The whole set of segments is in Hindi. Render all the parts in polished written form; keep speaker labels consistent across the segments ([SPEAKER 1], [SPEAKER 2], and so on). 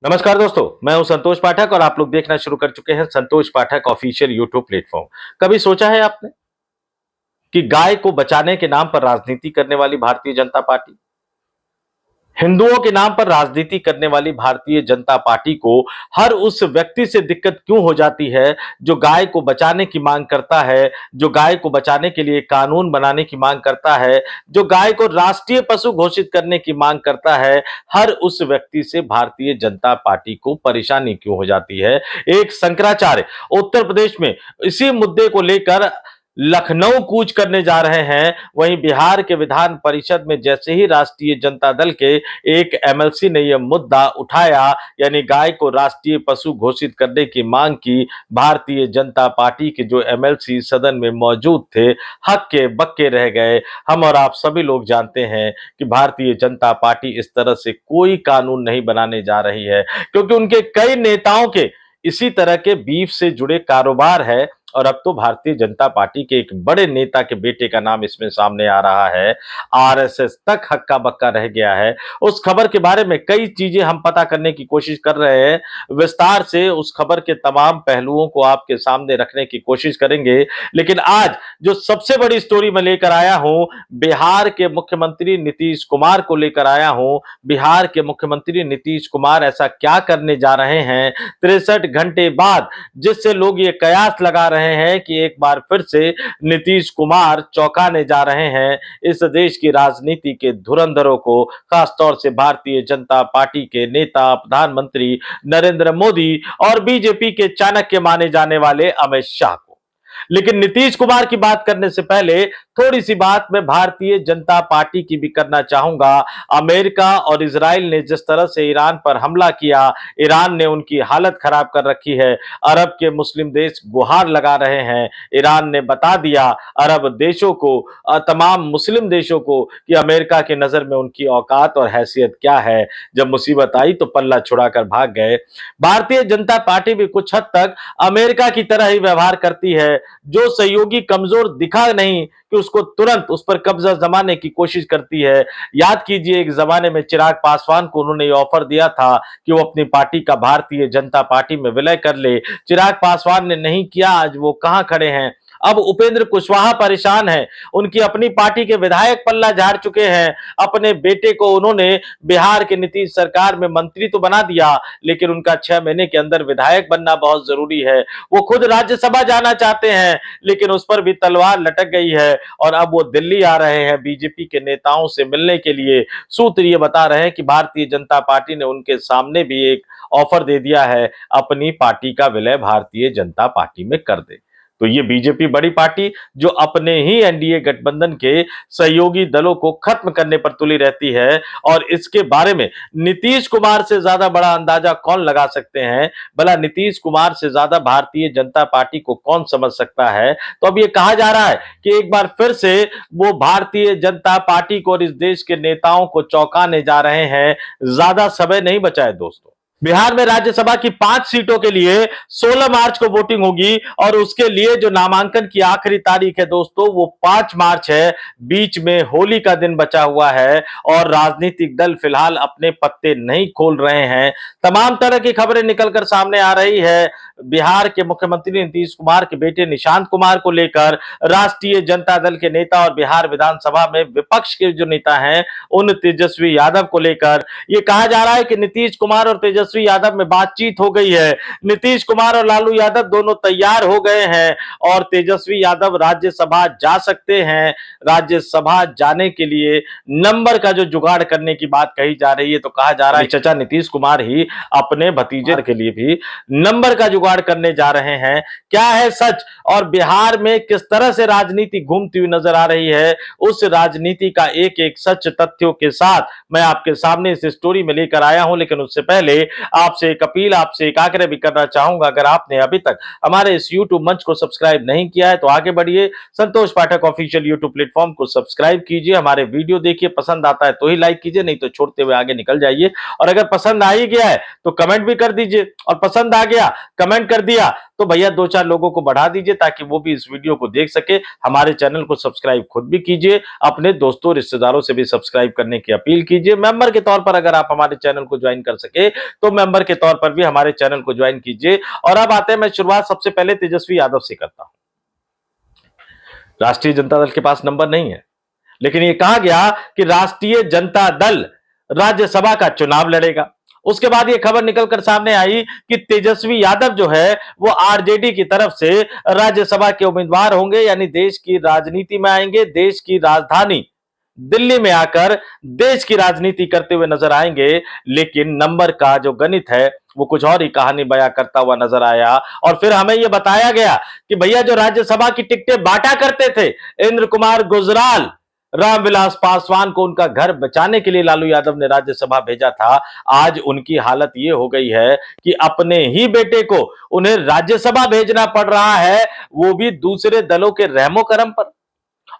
[SPEAKER 1] नमस्कार दोस्तों, मैं हूं संतोष पाठक और आप लोग देखना शुरू कर चुके हैं संतोष पाठक ऑफिशियल यूट्यूब प्लेटफॉर्म। कभी सोचा है आपने कि गाय को बचाने के नाम पर राजनीति करने वाली भारतीय जनता पार्टी, हिंदुओं के नाम पर राजनीति करने वाली भारतीय जनता पार्टी को हर उस व्यक्ति से दिक्कत क्यों हो जाती है जो गाय को बचाने की मांग करता है, जो गाय को बचाने के लिए कानून बनाने की मांग करता है, जो गाय को राष्ट्रीय पशु घोषित करने की मांग करता है, हर उस व्यक्ति से भारतीय जनता पार्टी को परेशानी क्यों हो जाती है। एक शंकराचार्य उत्तर प्रदेश में इसी मुद्दे को लेकर लखनऊ कूच करने जा रहे हैं, वहीं बिहार के विधान परिषद में जैसे ही राष्ट्रीय जनता दल के एक एमएलसी ने यह मुद्दा उठाया, यानी गाय को राष्ट्रीय पशु घोषित करने की मांग की, भारतीय जनता पार्टी के जो एमएलसी सदन में मौजूद थे हक्के बक्के रह गए। हम और आप सभी लोग जानते हैं कि भारतीय जनता पार्टी इस तरह से कोई कानून नहीं बनाने जा रही है, क्योंकि उनके कई नेताओं के इसी तरह के बीफ से जुड़े कारोबार है। और अब तो भारतीय जनता पार्टी के एक बड़े नेता के बेटे का नाम इसमें सामने आ रहा है। आरएसएस तक हक्का बक्का रह गया है। उस खबर के बारे में कई चीजें हम पता करने की कोशिश कर रहे हैं, विस्तार से उस खबर के तमाम पहलुओं को आपके सामने रखने की कोशिश करेंगे। लेकिन आज जो सबसे बड़ी स्टोरी मैं लेकर आया हूं, बिहार के मुख्यमंत्री नीतीश कुमार को लेकर आया हूं। बिहार के मुख्यमंत्री नीतीश कुमार ऐसा क्या करने जा रहे हैं 63 घंटे बाद, जिससे लोग ये कयास लगा रहे हैं कि एक बार फिर से नीतीश कुमार चौंकाने जा रहे हैं इस देश की राजनीति के धुरंधरों को, खासतौर से भारतीय जनता पार्टी के नेता प्रधानमंत्री नरेंद्र मोदी और बीजेपी के चाणक्य माने जाने वाले अमित शाह को। लेकिन नीतीश कुमार की बात करने से पहले थोड़ी सी बात मैं भारतीय जनता पार्टी की भी करना चाहूंगा। अमेरिका और इजराइल ने जिस तरह से ईरान पर हमला किया, ईरान ने उनकी हालत खराब कर रखी है। अरब के मुस्लिम देश गुहार लगा रहे हैं। ईरान ने बता दिया अरब देशों को, तमाम मुस्लिम देशों को, कि अमेरिका की नजर में उनकी औकात और हैसियत क्या है। जब मुसीबत आई तो पल्ला छुड़ाकर भाग गए। भारतीय जनता पार्टी भी कुछ हद तक अमेरिका की तरह ही व्यवहार करती है। जो सहयोगी कमजोर दिखा नहीं कि उसको तुरंत उस पर कब्जा जमाने की कोशिश करती है। याद कीजिए, एक जमाने में चिराग पासवान को उन्होंने ऑफर दिया था कि वो अपनी पार्टी का भारतीय जनता पार्टी में विलय कर ले। चिराग पासवान ने नहीं किया। आज वो कहां खड़े हैं? अब उपेंद्र कुशवाहा परेशान है। उनकी अपनी पार्टी के विधायक पल्ला झाड़ चुके हैं। अपने बेटे को उन्होंने बिहार के नीतीश सरकार में मंत्री तो बना दिया, लेकिन उनका 6 महीने के अंदर विधायक बनना बहुत जरूरी है। वो खुद राज्यसभा जाना चाहते हैं, लेकिन उस पर भी तलवार लटक गई है और अब वो दिल्ली आ रहे हैं बीजेपी के नेताओं से मिलने के लिए। सूत्र ये बता रहे हैं कि भारतीय जनता पार्टी ने उनके सामने भी एक ऑफर दे दिया है, अपनी पार्टी का विलय भारतीय जनता पार्टी में कर दे। तो ये बीजेपी बड़ी पार्टी जो अपने ही एनडीए गठबंधन के सहयोगी दलों को खत्म करने पर तुली रहती है, और इसके बारे में नीतीश कुमार से ज्यादा बड़ा अंदाजा कौन लगा सकते हैं? भला नीतीश कुमार से ज्यादा भारतीय जनता पार्टी को कौन समझ सकता है? तो अब ये कहा जा रहा है कि एक बार फिर से वो भारतीय जनता पार्टी को और इस देश के नेताओं को चौंकाने जा रहे हैं। ज्यादा समय नहीं बचा है दोस्तों। बिहार में राज्यसभा की 5 सीटों के लिए 16 मार्च को वोटिंग होगी, और उसके लिए जो नामांकन की आखिरी तारीख है दोस्तों वो 5 मार्च है। बीच में होली का दिन बचा हुआ है और राजनीतिक दल फिलहाल अपने पत्ते नहीं खोल रहे हैं। तमाम तरह की खबरें निकलकर सामने आ रही है। बिहार के मुख्यमंत्री नीतीश कुमार के बेटे निशांत कुमार को लेकर राष्ट्रीय जनता दल के नेता और बिहार विधानसभा में विपक्ष के जो नेता हैं उन तेजस्वी यादव को लेकर यह कहा जा रहा है कि नीतीश कुमार और तेजस्वी यादव में बातचीत हो गई है। नीतीश कुमार और लालू यादव दोनों तैयार हो गए हैं और तेजस्वी यादव राज्यसभा जा सकते हैं। राज्यसभा जाने के लिए नंबर का जो जुगाड़ करने की बात कही जा रही है, तो कहा जा रहा है चचा नीतीश कुमार ही अपने भतीजे के लिए भी नंबर का जुगाड़ करने जा रहे हैं। क्या है सच और बिहार में किस तरह से राजनीति घूमती हुई नजर आ रही है, उस राजनीति का एक एक सच तथ्यों के साथ मैं आपके सामने इस स्टोरी में लेकर आया हूं। लेकिन उससे पहले आपसे एक अपील, आपसे एक आग्रह भी करना चाहूंगा। अगर आपने अभी तक हमारे इस YouTube मंच को सब्सक्राइब नहीं किया है तो आगे बढ़िए, संतोष पाठक ऑफिशियल YouTube प्लेटफॉर्म को सब्सक्राइब कीजिए, हमारे वीडियो देखिए, पसंद आता है तो ही लाइक कीजिए, नहीं तो छोड़ते हुए आगे निकल जाइए। और अगर पसंद आ ही गया है तो कमेंट भी कर दीजिए, और पसंद आ गया कमेंट कर दिया तो भैया 2-4 लोगों को बढ़ा दीजिए ताकि वो भी इस वीडियो को देख सके। हमारे चैनल को सब्सक्राइब खुद भी कीजिए, अपने दोस्तों रिश्तेदारों से भी सब्सक्राइब करने की अपील कीजिए। मेंबर के तौर पर अगर आप हमारे चैनल को ज्वाइन कर सके तो मेंबर के तौर पर भी हमारे चैनल को ज्वाइन कीजिए। और अब आते हैं, मैं शुरुआत सबसे पहले तेजस्वी यादव से करता हूं। राष्ट्रीय जनता दल के पास नंबर नहीं है, लेकिन यह कहा गया कि राष्ट्रीय जनता दल राज्यसभा का चुनाव लड़ेगा। उसके बाद यह खबर निकलकर सामने आई कि तेजस्वी यादव जो है वो आरजेडी की तरफ से राज्यसभा के उम्मीदवार होंगे, यानी देश की राजनीति में आएंगे, देश की राजधानी दिल्ली में आकर देश की राजनीति करते हुए नजर आएंगे। लेकिन नंबर का जो गणित है वो कुछ और ही कहानी बयां करता हुआ नजर आया। और फिर हमें यह बताया गया कि भैया जो राज्यसभा की टिकटें बांटा करते थे इंद्र कुमार गुजराल, रामविलास पासवान को उनका घर बचाने के लिए लालू यादव ने राज्यसभा भेजा था, आज उनकी हालत ये हो गई है कि अपने ही बेटे को उन्हें राज्यसभा भेजना पड़ रहा है, वो भी दूसरे दलों के रहमो करम पर,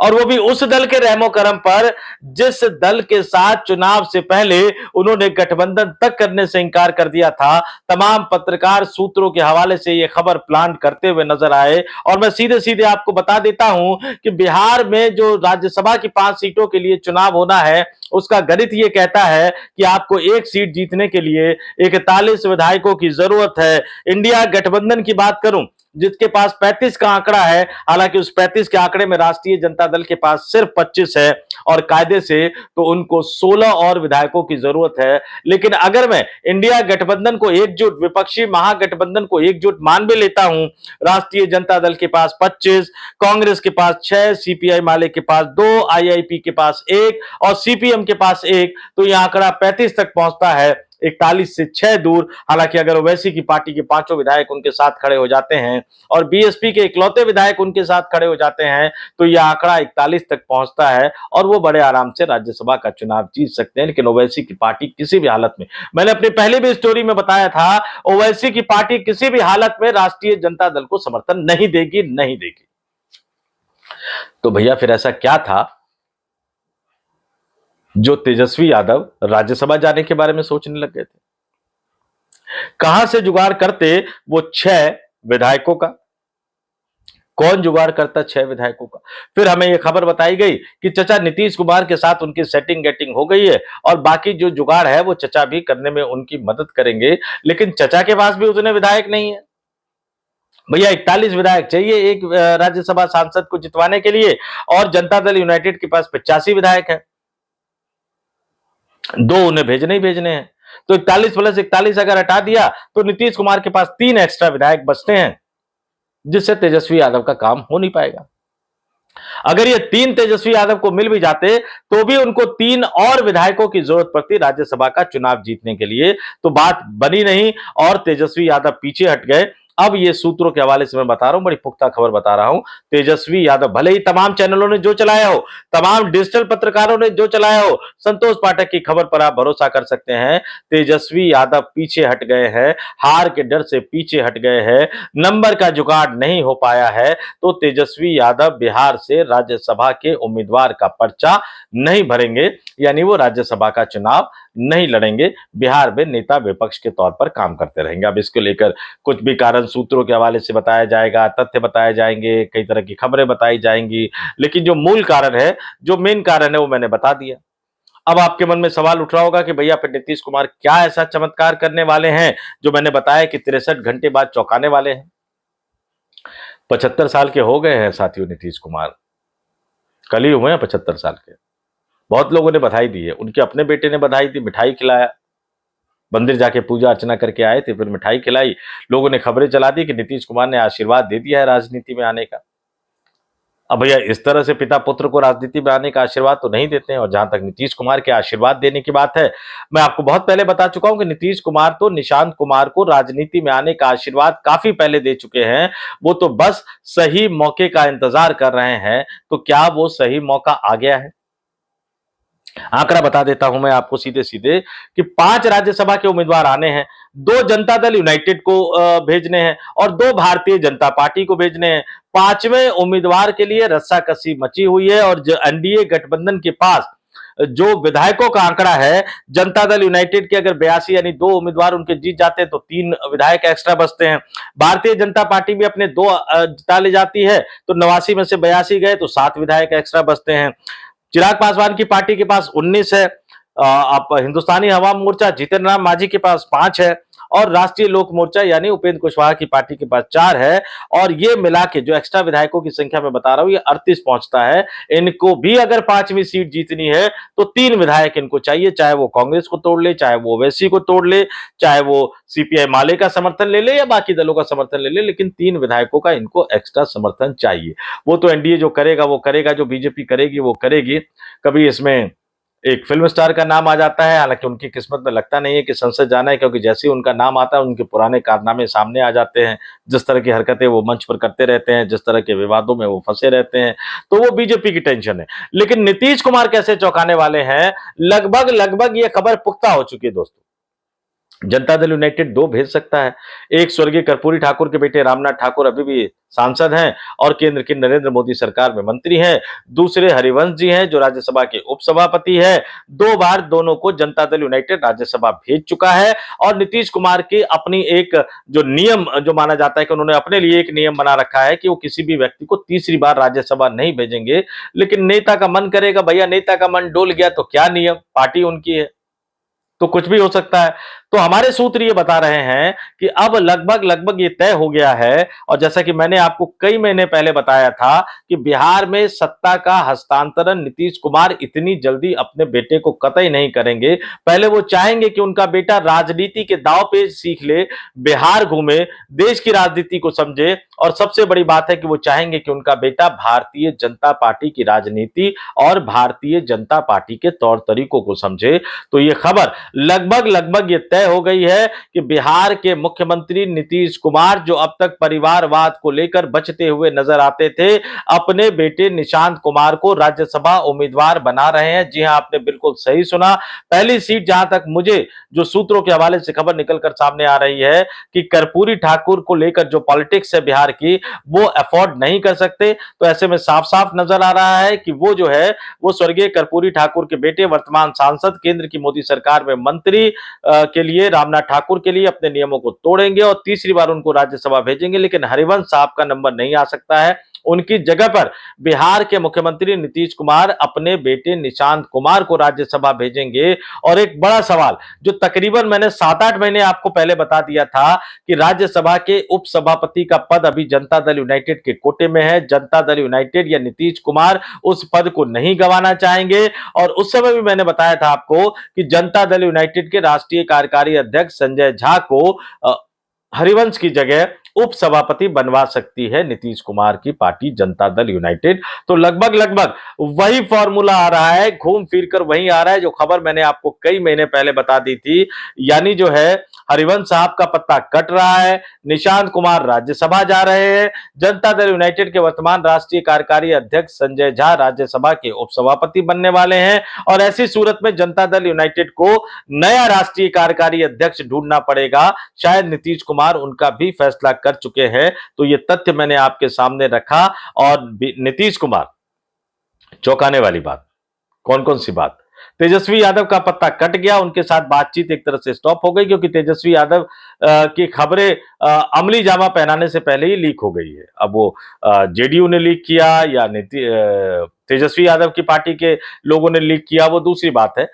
[SPEAKER 1] और वो भी उस दल के रहमो करम पर जिस दल के साथ चुनाव से पहले उन्होंने गठबंधन तक करने से इंकार कर दिया था। तमाम पत्रकार सूत्रों के हवाले से ये खबर प्लांट करते हुए नजर आए। और मैं सीधे सीधे आपको बता देता हूं कि बिहार में जो राज्यसभा की 5 सीटों के लिए चुनाव होना है उसका गणित ये कहता है कि आपको एक सीट जीतने के लिए 41 विधायकों की जरूरत है। इंडिया गठबंधन की बात करूं जिसके पास 35 का आंकड़ा है, हालांकि उस 35 के आंकड़े में राष्ट्रीय जनता दल के पास सिर्फ 25 है और कायदे से तो उनको 16 और विधायकों की जरूरत है। लेकिन अगर मैं इंडिया गठबंधन को एकजुट, विपक्षी महागठबंधन को एकजुट मान भी लेता हूं, राष्ट्रीय जनता दल के पास 25, कांग्रेस के पास 6, सीपीआई माले के पास 2, आईआईपी के पास 1 और सीपीएम के पास 1, तो यह आंकड़ा 35 तक पहुंचता है, 41 से 6 दूर। हालांकि अगर ओवैसी की पार्टी के 5 विधायक उनके साथ खड़े हो जाते हैं और बीएसपी के इकलौते विधायक उनके साथ खड़े हो जाते हैं तो यह आंकड़ा 41 तक पहुंचता है और वो बड़े आराम से राज्यसभा का चुनाव जीत सकते हैं। लेकिन ओवैसी की पार्टी किसी भी हालत में, मैंने अपनी पहले भी स्टोरी में बताया था, ओवैसी की पार्टी किसी भी हालत में राष्ट्रीय जनता दल को समर्थन नहीं देगी, नहीं देगी। तो भैया फिर ऐसा क्या था जो तेजस्वी यादव राज्यसभा जाने के बारे में सोचने लग गए थे? कहां से जुगाड़ करते वो 6 विधायकों का? कौन जुगाड़ करता 6 विधायकों का? फिर हमें यह खबर बताई गई कि चचा नीतीश कुमार के साथ उनकी सेटिंग गेटिंग हो गई है और बाकी जो जुगाड़ है वो चचा भी करने में उनकी मदद करेंगे। लेकिन चचा के पास भी उतने विधायक नहीं है भैया, 41 विधायक चाहिए एक राज्यसभा सांसद को जितवाने के लिए और जनता दल यूनाइटेड के पास 85 विधायक है, 2 उन्हें भेजने ही भेजने हैं। तो 41 प्लस 41 अगर हटा दिया तो नीतीश कुमार के पास 3 एक्स्ट्रा विधायक बचते हैं, जिससे तेजस्वी यादव का काम हो नहीं पाएगा। अगर ये 3 तेजस्वी यादव को मिल भी जाते तो भी उनको 3 और विधायकों की जरूरत पड़ती राज्यसभा का चुनाव जीतने के लिए, तो बात बनी नहीं और तेजस्वी यादव पीछे हट गए। अब ये सूत्रों के हवाले से मैं बता रहा हूं, बड़ी पुख्ता खबर बता रहा हूं। तेजस्वी यादव, भले ही तमाम चैनलों ने जो चलाया हो, तमाम डिजिटल पत्रकारों ने जो चलाया हो, संतोष पाठक की खबर पर आप भरोसा कर सकते हैं, तेजस्वी यादव पीछे हट गए हैं, हार के डर से पीछे हट गए हैं, नंबर का जुगाड़ नहीं हो पाया है। तो तेजस्वी यादव बिहार से राज्यसभा के उम्मीदवार का पर्चा नहीं भरेंगे, यानी वो राज्यसभा का चुनाव नहीं लड़ेंगे, बिहार में नेता विपक्ष के तौर पर काम करते रहेंगे। अब इसको लेकर कुछ भी कारण सूत्रों के हवाले से बताया जाएगा, तथ्य बताए जाएंगे, कई तरह की खबरें बताई जाएंगी, लेकिन जो मूल कारण है, जो मेन कारण है वो मैंने बता दिया। अब आपके मन में सवाल उठ रहा होगा कि भैया फिर नीतीश कुमार क्या ऐसा चमत्कार करने वाले हैं जो मैंने बताया कि 63 घंटे बाद चौंकाने वाले हैं। 75 साल के हो गए हैं साथियों नीतीश कुमार, कल ही हुए हैं 75 साल के। बहुत लोगों ने बधाई दी है, उनके अपने बेटे ने बधाई दी, मिठाई खिलाया, मंदिर जाके पूजा अर्चना करके आए थे, फिर मिठाई खिलाई, लोगों ने खबरें चला दी कि नीतीश कुमार ने आशीर्वाद दे दिया है राजनीति में आने का। अब भैया इस तरह से पिता पुत्र को राजनीति में आने का आशीर्वाद तो नहीं देते हैं। और जहां तक नीतीश कुमार के आशीर्वाद देने की बात है, मैं आपको बहुत पहले बता चुका हूं कि नीतीश कुमार तो निशांत कुमार को राजनीति में आने का आशीर्वाद काफी पहले दे चुके हैं, वो तो बस सही मौके का इंतजार कर रहे हैं। तो क्या वो सही मौका आ गया है? आंकड़ा बता देता हूं मैं आपको सीधे सीधे कि 5 राज्यसभा के उम्मीदवार आने हैं, 2 जनता दल यूनाइटेड को भेजने हैं और 2 भारतीय जनता पार्टी को भेजने हैं। 5वें उम्मीदवार के लिए रस्साकसी मची हुई है और एनडीए गठबंधन के पास जो विधायकों का आंकड़ा है, जनता दल यूनाइटेड के अगर 82 यानी 2 उम्मीदवार उनके जीत जाते हैं तो 3 विधायक एक्स्ट्रा बचते हैं। भारतीय जनता पार्टी भी अपने 2 जिता ले जाती है तो 89 में से 82 गए तो 7 विधायक एक्स्ट्रा बचते हैं। चिराग पासवान की पार्टी के पास 19 है। आप हिंदुस्तानी अवाम मोर्चा जितेंद्र राम मांझी के पास 5 है और राष्ट्रीय लोक मोर्चा यानी उपेंद्र कुशवाहा की पार्टी के पास 4 है। और ये मिला के जो एक्स्ट्रा विधायकों की संख्या मैं बता रहा हूं ये 38 पहुंचता है। इनको भी अगर 5वीं सीट जीतनी है तो 3 विधायक इनको चाहिए, चाहे वो कांग्रेस को तोड़ ले, चाहे वो ओवैसी को तोड़ ले, चाहे वो सीपीआई माले का समर्थन ले ले या बाकी दलों का समर्थन ले ले, लेकिन 3 विधायकों का इनको एक्स्ट्रा समर्थन चाहिए। वो तो एनडीए जो करेगा वो करेगा, जो बीजेपी करेगी वो करेगी। कभी इसमें एक फिल्म स्टार का नाम आ जाता है, हालांकि उनकी किस्मत में लगता नहीं है कि संसद जाना है, क्योंकि जैसे ही उनका नाम आता है उनके पुराने कारनामे सामने आ जाते हैं। जिस तरह की हरकतें वो मंच पर करते रहते हैं, जिस तरह के विवादों में वो फंसे रहते हैं, तो वो बीजेपी की टेंशन है। लेकिन नीतीश कुमार कैसे चौंकाने वाले हैं, लगभग लगभग ये खबर पुख्ता हो चुकी है दोस्तों। जनता दल यूनाइटेड 2 भेज सकता है। एक स्वर्गीय कर्पूरी ठाकुर के बेटे रामनाथ ठाकुर अभी भी सांसद हैं और केंद्र की नरेंद्र मोदी सरकार में मंत्री हैं। दूसरे हरिवंश जी हैं जो राज्यसभा के उपसभापति हैं। 2 बार दोनों को जनता दल यूनाइटेड राज्यसभा भेज चुका है। और नीतीश कुमार की अपनी एक जो नियम जो माना जाता है कि उन्होंने अपने लिए एक नियम बना रखा है कि वो किसी भी व्यक्ति को तीसरी बार राज्यसभा नहीं भेजेंगे। लेकिन नेता का मन करेगा, भैया नेता का मन डोल गया तो क्या नियम, पार्टी उनकी है तो कुछ भी हो सकता है। तो हमारे सूत्र ये बता रहे हैं कि अब लगभग लगभग ये तय हो गया है। और जैसा कि मैंने आपको कई महीने पहले बताया था कि बिहार में सत्ता का हस्तांतरण नीतीश कुमार इतनी जल्दी अपने बेटे को कतई नहीं करेंगे। पहले वो चाहेंगे कि उनका बेटा राजनीति के दांव पेच सीख ले, बिहार घूमे, देश की राजनीति को समझे। और सबसे बड़ी बात है कि वो चाहेंगे कि उनका बेटा भारतीय जनता पार्टी की राजनीति और भारतीय जनता पार्टी के तौर तरीकों को समझे। तो ये खबर लगभग लगभग ये तय हो गई है कि बिहार के मुख्यमंत्री नीतीश कुमार, जो अब तक परिवारवाद को लेकर बचते हुए नजर आते थे, अपने बेटे निशांत कुमार को राज्यसभा उम्मीदवार बना रहे हैं। जी हां, आपने बिल्कुल सही सुना। पहली सीट जहां तक मुझे जो सूत्रों के हवाले से खबर निकलकर सामने आ रही है कि कर्पूरी ठाकुर को लेकर जो पॉलिटिक्स है बिहार की, वो अफोर्ड नहीं कर सकते। तो ऐसे में साफ साफ नजर आ रहा है कि वो जो है वो स्वर्गीय कर्पूरी ठाकुर के बेटे, वर्तमान सांसद, केंद्र की मोदी सरकार में मंत्री के लिए रामनाथ ठाकुर के लिए अपने नियमों को तोड़ेंगे और तीसरी बार उनको राज्यसभा भेजेंगे। लेकिन हरिवंश साहब का नंबर नहीं आ सकता है। उनकी जगह पर बिहार के मुख्यमंत्री नीतीश कुमार अपने बेटे निशांत कुमार को राज्यसभा भेजेंगे। और एक बड़ा सवाल जो तकरीबन मैंने 7-8 महीने आपको पहले बता दिया था कि राज्यसभा के उपसभापति का पद अभी जनता दल यूनाइटेड के कोटे में है। जनता दल यूनाइटेड या नीतीश कुमार उस पद को नहीं गंवाना चाहेंगे। और उस समय भी मैंने बताया था आपको कि जनता दल यूनाइटेड के राष्ट्रीय कार्यकारी अध्यक्ष संजय झा को हरिवंश की जगह उपसभापति बनवा सकती है नीतीश कुमार की पार्टी जनता दल यूनाइटेड। तो लगभग लगभग वही फॉर्मूला आ रहा है, घूम फिर कर वही आ रहा है जो खबर मैंने आपको कई महीने पहले बता दी थी। यानी जो है हरिवंश साहब का पत्ता कट रहा है, निशांत कुमार राज्यसभा जा रहे हैं, जनता दल यूनाइटेड के वर्तमान राष्ट्रीय कार्यकारी अध्यक्ष संजय झा राज्यसभा के उपसभापति बनने वाले हैं। और ऐसी सूरत में जनता दल यूनाइटेड को नया राष्ट्रीय कार्यकारी अध्यक्ष ढूंढना पड़ेगा। शायद नीतीश कुमार उनका भी फैसला कर चुके हैं। तो ये तथ्य मैंने आपके सामने रखा। और नीतीश कुमार, चौंकाने वाली बात, कौन कौन सी बात? तेजस्वी यादव का पत्ता कट गया, उनके साथ बातचीत एक तरह से स्टॉप हो गई, क्योंकि तेजस्वी यादव की खबरें अमली जामा पहनाने से पहले ही लीक हो गई है। अब वो जेडीयू ने लीक किया या तेजस्वी यादव की पार्टी के लोगों ने लीक किया, वो दूसरी बात है।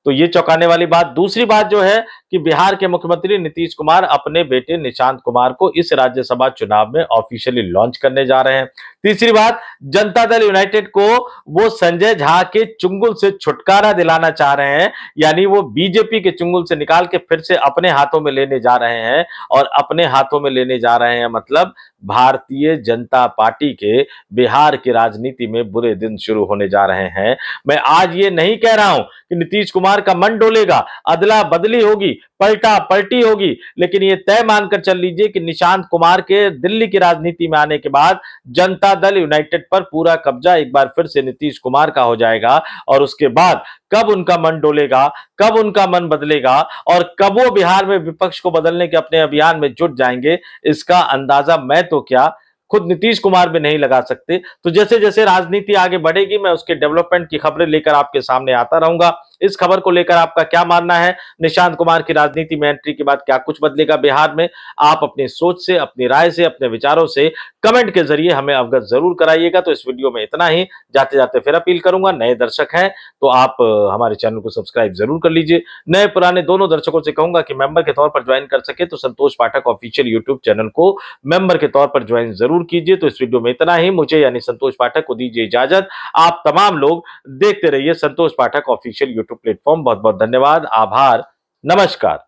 [SPEAKER 1] तो ये चौंकाने वाली बात। दूसरी बात जो है कि बिहार के मुख्यमंत्री नीतीश कुमार अपने बेटे निशांत कुमार को इस राज्यसभा चुनाव में ऑफिशियली लॉन्च करने जा रहे हैं। तीसरी बात, जनता दल यूनाइटेड को वो संजय झा के चुंगल से छुटकारा दिलाना चाह रहे हैं। यानी वो बीजेपी के चुंगल से निकाल के फिर से अपने हाथों में लेने जा रहे हैं। और अपने हाथों में लेने जा रहे हैं मतलब भारतीय जनता पार्टी के बिहार की राजनीति में बुरे दिन शुरू होने जा रहे हैं। मैं आज ये नहीं कह रहा हूं कि नीतीश कुमार का मन डोलेगा, अदला बदली होगी, पलटा पलटी होगी, लेकिन ये तय मानकर चल लीजिए कि निशांत कुमार के दिल्ली की राजनीति में आने के बाद जनता दल यूनाइटेड पर पूरा कब्जा एक बार फिर से नीतीश कुमार का हो जाएगा। और उसके बाद कब उनका मन डोलेगा, कब उनका मन बदलेगा और कब वो बिहार में विपक्ष को बदलने के अपने अभियान में जुट जाएंगे, इसका अंदाजा मैं तो क्या खुद नीतीश कुमार भी नहीं लगा सकते। तो जैसे जैसे राजनीति आगे बढ़ेगी, मैं उसके डेवलपमेंट की खबरें लेकर आपके सामने आता रहूंगा। इस खबर को लेकर आपका क्या मानना है? निशांत कुमार की राजनीति में एंट्री के बाद क्या कुछ बदलेगा बिहार में? आप अपनी सोच से, अपनी राय से, अपने विचारों से कमेंट के जरिए हमें अवगत जरूर कराइएगा। तो इस वीडियो में इतना ही। जाते जाते फिर अपील करूंगा, नए दर्शक हैं तो आप हमारे चैनल को सब्सक्राइब जरूर कर लीजिए। नए पुराने दोनों दर्शकों से कहूंगा कि मेंबर के तौर पर ज्वाइन कर सके तो संतोष पाठक ऑफिशियल यूट्यूब चैनल को मेंबर के तौर पर ज्वाइन जरूर कीजिए। तो इस वीडियो में इतना ही। मुझे यानी संतोष पाठक को दीजिए इजाजत। आप तमाम लोग देखते रहिए संतोष पाठक ऑफिशियल यूट्यूब प्लेटफॉर्म। बहुत बहुत धन्यवाद, आभार, नमस्कार।